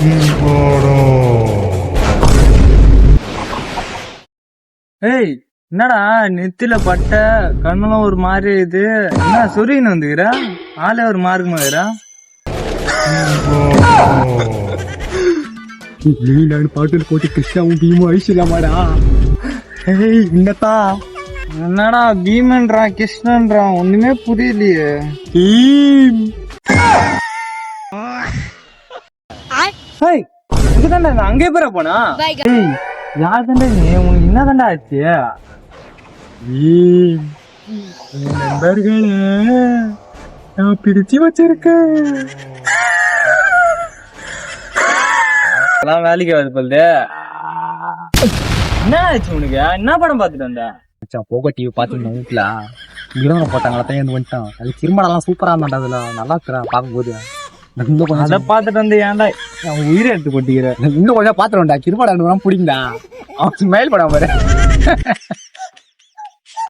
ஏய், என்னடா நெத்தில பட்ட கண்ணெல்லாம் ஒரு மாதிரி இது என்ன சொரின்னு வந்துக்கிறா? ஆளே ஒரு மார்க்கமாகிறா? நான் பாட்டில் போட்டு கிருஷ்ணாவும் பீமும் ஐசிலாமாடா. ஏய் இன்னத்தா என்னடா பீமன்றான் கிருஷ்ணன்றான் ஒண்ணுமே புரியலையே. இதுதான்டா அங்கே போற போனா. யார் தாண்டா நீ? உனக்கு என்ன தாண்டா ஆச்சு? நண்பர்களே நான் பிடிச்சு வச்சிருக்கேன். அதெல்லாம் வேலைக்கு வருது போல்து. என்ன ஆச்சு உனக்கு? என்ன படம் பாத்துட்டு வந்த? போகோ டிவி பார்த்துருந்தேன் வீட்டுல. விரோதம் போட்டாங்களா தான் வந்துட்டான். அது திருமணம்லாம் சூப்பரா இருந்தாண்டா. அதுல நல்லா இருக்கிறா பார்க்கும்போது. அதை பாத்துட்டு வந்து ஏன்டா அவன் உயிரை எடுத்து கொட்டிக்கிற? இன்னும் கொஞ்சம் பாத்துருவேன்டா. திருமணம் பிடிக்கும்டா. அவன் ஸ்மைல் படம் பாரு.